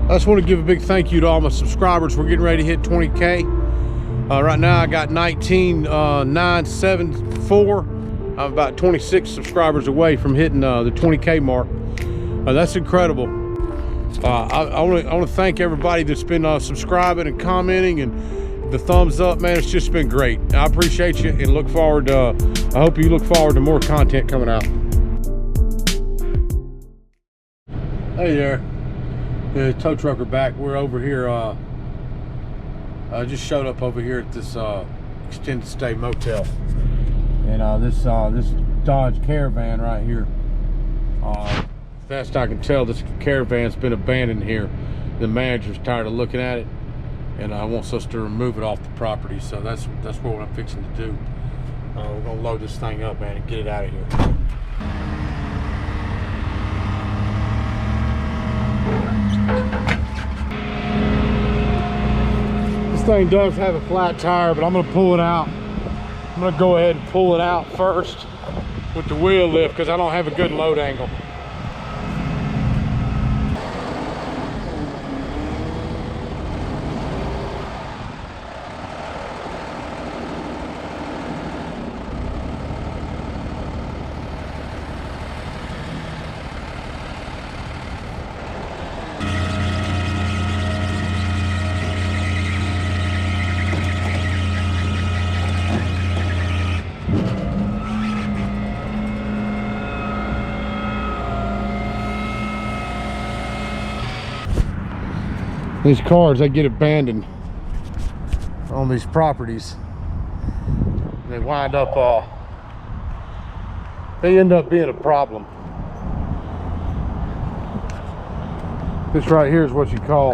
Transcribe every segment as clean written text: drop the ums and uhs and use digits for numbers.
I just want to give a big thank you to all my subscribers. We're getting ready to hit 20K. Right now I got 19,974. I'm about 26 subscribers away from hitting the 20K mark. That's incredible. I want to thank everybody that's been subscribing and commenting and the thumbs up, man. It's just been great. I appreciate you and look forward to, I hope you look forward to more content coming out. Hey there. The tow trucker back. We're over here. I just showed up over here at this extended stay motel, and this Dodge Caravan right here. Best I can tell, this caravan's been abandoned here. The manager's tired of looking at it, and wants us to remove it off the property. So that's what I'm fixing to do. We're gonna load this thing up, man, and get it out of here. This thing does have a flat tire, but I'm gonna pull it out. I'm gonna go ahead and pull it out first with the wheel lift because I don't have a good load angle. These cars, they get abandoned on these properties. They wind up, they end up being a problem. This right here is what you call,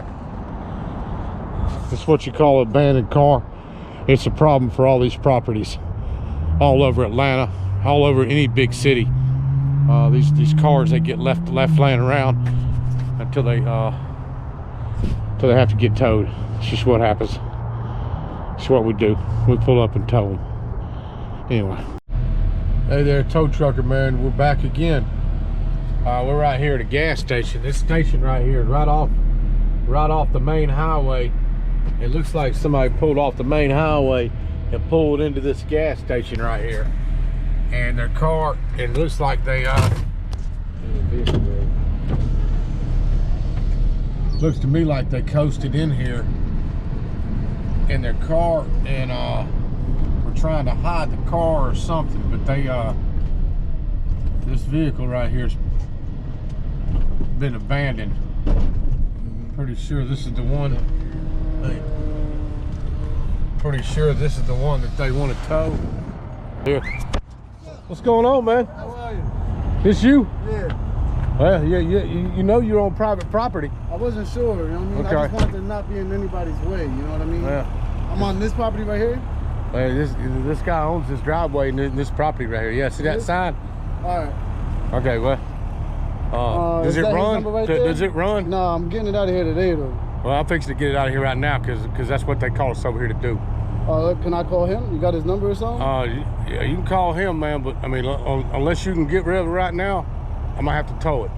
an abandoned car. It's a problem for all these properties, all over Atlanta, all over any big city. These cars, they get left laying around until they have to get towed. It's just what happens. It's what we do. We pull up and tow them. Anyway. Hey there, tow trucker man. We're back again. We're right here at a gas station. This station right here is right off the main highway. It looks like somebody pulled off the main highway and pulled into this gas station right here. And their car, it looks like they looks to me like they coasted in here in their car and were trying to hide the car or something, but they this vehicle right here's been abandoned. Pretty sure this is the one that they want to tow. Here. What's going on, man? How are you? This you? Yeah. Well, yeah, you know you're on private property. I wasn't sure, you know what I mean? Okay. I just wanted to not be in anybody's way, you know what I mean? Yeah. I'm on this property right here? Hey, this guy owns this driveway and this property right here. Yeah, see that sign? Alright. Okay, well. Does it run? Right Does it run? No, I'm getting it out of here today though. Well, I'm fixing to get it out of here right now because that's what they call us over here to do. Can I call him? You got his number or something? Yeah, you can call him, man, but I mean, unless you can get rid of it right now, I might have to tow it.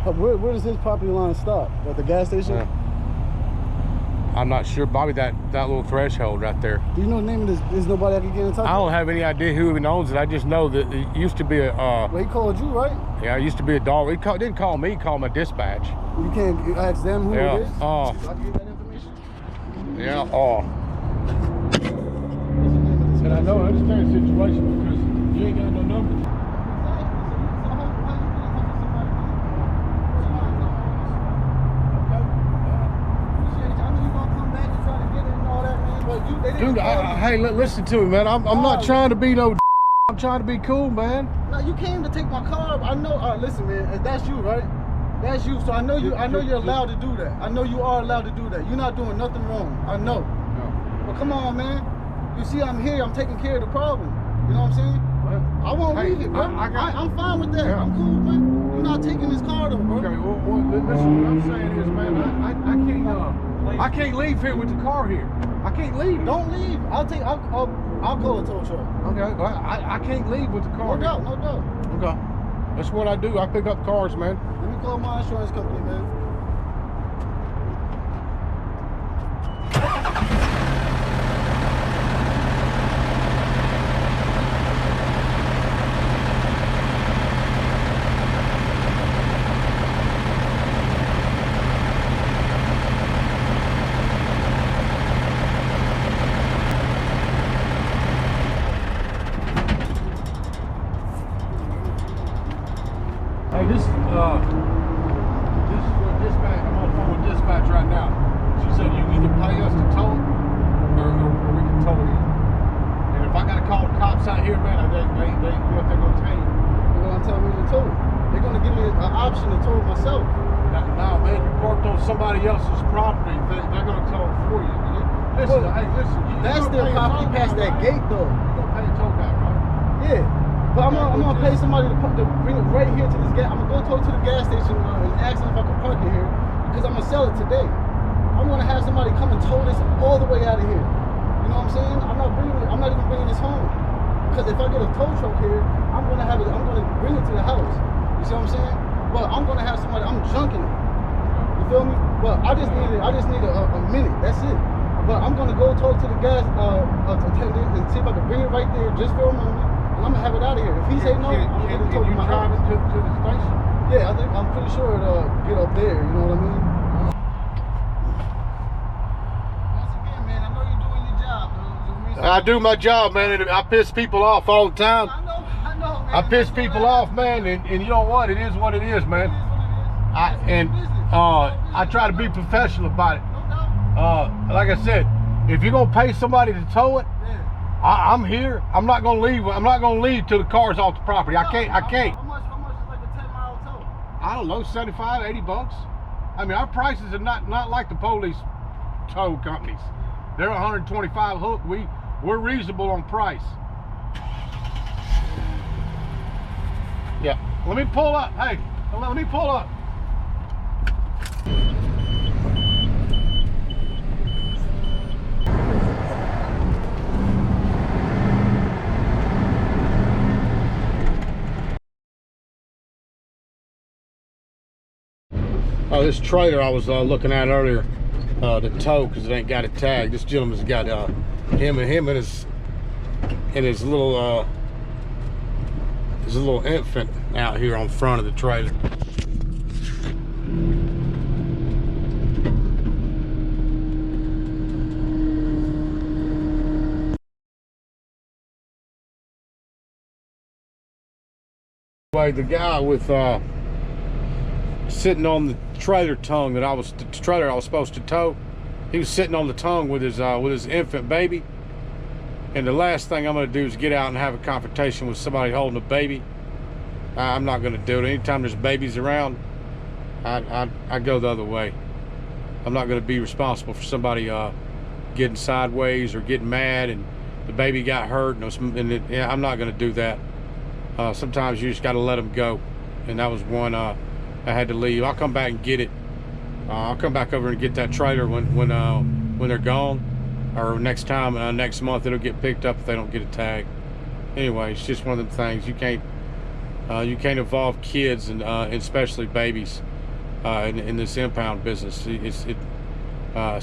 Where does his property line stop? At the gas station? Yeah. I'm not sure, Bobby. That little threshold right there. Do you know the name of this? There's nobody I can get in touch with? I don't have any idea who even owns it. I just know that it used to be a. Well, he called you, right? Yeah, it used to be a dog. He didn't call me. He called my dispatch. You can't ask them who it is? Yeah. I can get that information? Yeah. And I know I understand the situation because you ain't got no number. Dude, hey, listen to me, man. I'm not trying to be no. I'm trying to be cool, man. No, you came to take my car. I know. Listen, man. That's you, right? That's you. So I know you. I know you're allowed to do that. I know you are allowed to do that. You're not doing nothing wrong. I know. No. But come on, man. You see, I'm here. I'm taking care of the problem. You know what I'm saying? Well, I won't leave it, bro. I'm fine with that. Yeah. I'm cool, man. You're not taking this car, though, bro. Okay. Well, listen. What I'm saying is, man, I can't leave here with the car here. I can't leave. Don't leave. I'll call a tow truck. Okay. Well, I can't leave with the car. No doubt. Okay. That's what I do. I pick up cars, man. Let me call my insurance company, man. Hey, this is what dispatch. I'm on the phone with dispatch right now. She said you either pay us to tow it, or we can tow it in. And if I gotta call the cops out here, man, what they're gonna tell you? They're gonna tell me to tow it. They're gonna give me an option to tow it myself. No, man, you parked on somebody else's property. They're gonna tow it for you. Listen, Well, hey, listen. That's their property past that gate, though. You're gonna pay a tow guy, right? Yeah. But I'm gonna pay somebody to bring it right here to this gas. I'm gonna go to the gas station and ask them if I can park it here because I'm gonna sell it today. I'm gonna have somebody come and tow this all the way out of here. You know what I'm saying? I'm not even bringing this home because if I get a tow truck here, I'm gonna bring it to the house. You see what I'm saying? But I'm gonna have somebody. I'm junking it. You feel me? But I just need a minute. That's it. But I'm gonna go talk to the gas attendant and see if I can bring it right there just for a moment. I'm gonna have it out of here. If he say no, I'm gonna Can you drive it to the station? Yeah, I'm pretty sure it'll get up there. You know what I mean? Once again, man, I know you're doing your job, though. I do my job, man, and I piss people off all the time. I know, man. I piss people off, man, and you know what? It is what it is, man. I try to be professional about it. Like I said, if you're gonna pay somebody to tow it, I'm here. I'm not gonna leave. I'm not gonna leave till the car's off the property. I can't. How much is like a 10-mile tow? I don't know, 75, 80 bucks. I mean, our prices are not like the police tow companies. They're 125 hook. We're reasonable on price. Yeah. Let me pull up. Hey, let me pull up. Oh, this trailer I was looking at earlier, the tow, because it ain't got a tag. This gentleman's got him and his little infant out here on front of the trailer. Anyway, the guy with sitting on the trailer tongue that I was supposed to tow, he was sitting on the tongue with his infant baby. And the last thing I'm going to do is get out and have a confrontation with somebody holding a baby. I'm not going to do it. Anytime there's babies around, I go the other way. I'm not going to be responsible for somebody getting sideways or getting mad and the baby got hurt. I'm not going to do that. Sometimes you just got to let them go. And that was one I had to leave. I'll come back and get it. I'll come back over and get that trailer when they're gone, or next month it'll get picked up if they don't get a tag. Anyway, it's just one of them things. You can't involve kids and especially babies in this impound business. It's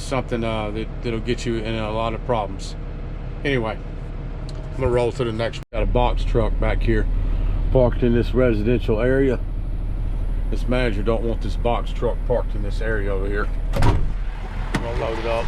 something that'll get you in a lot of problems. Anyway, I'm gonna roll to the next. Got a box truck back here parked in this residential area. This manager don't want this box truck parked in this area over here. I'm gonna load it up.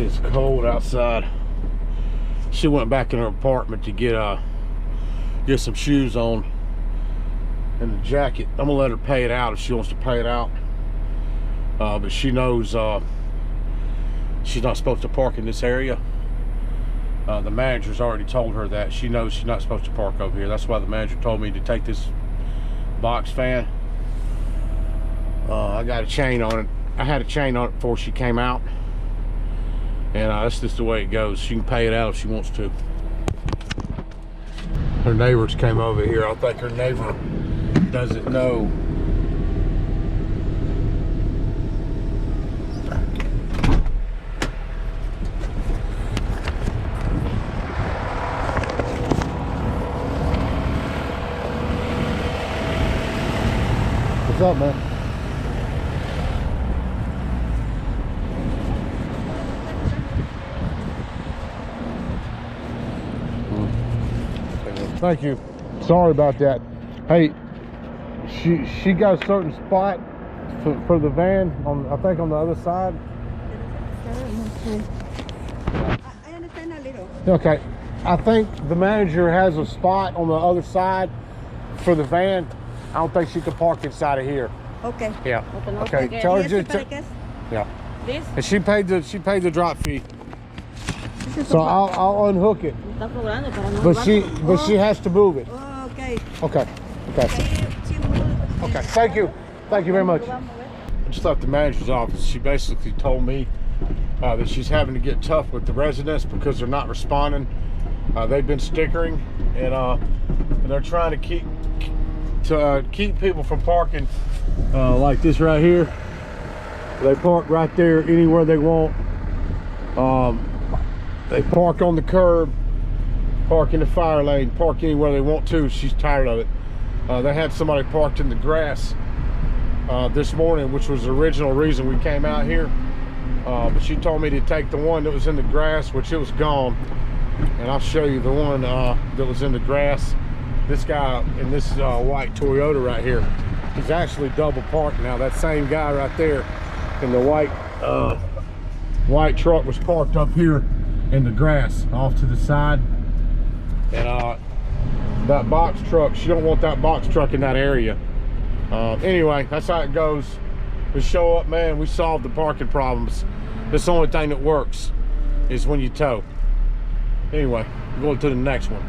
It's cold outside. She went back in her apartment to get some shoes on and a jacket. I'm gonna let her pay it out if she wants to pay it out. But she knows she's not supposed to park in this area. The manager's already told her that. She knows she's not supposed to park over here. That's why the manager told me to take this box fan. I got a chain on it. I had a chain on it before she came out. And that's just the way it goes. She can pay it out if she wants to. Her neighbors came over here. I think her neighbor doesn't know. What's up, man? Thank you. Sorry about that. Hey, she got a certain spot for the van on, I think on the other side. I understand a little. Okay. I think the manager has a spot on the other side for the van. I don't think she can park inside of here. Okay. Yeah. Okay. Tell her just. Yeah. This? And she paid the drop fee. So I'll unhook it. But she has to move it. Oh, okay. Okay. Okay. Thank you. Thank you very much. I just left the manager's office. She basically told me that she's having to get tough with the residents because they're not responding. They've been stickering and they're trying to keep people from parking like this right here. They park right there anywhere they want. They park on the curb, park in the fire lane, park anywhere they want to. She's tired of it. They had somebody parked in the grass this morning, which was the original reason we came out here. But she told me to take the one that was in the grass, which it was gone. And I'll show you the one that was in the grass. This guy in this white Toyota right here, he's actually double parked now. That same guy right there in the white truck was parked up here in the grass off to the side. And that box truck, she don't want that box truck in that area. Anyway, that's how it goes. We show up, man, we solve the parking problems. That's the only thing that works is when you tow. Anyway, going to the next one.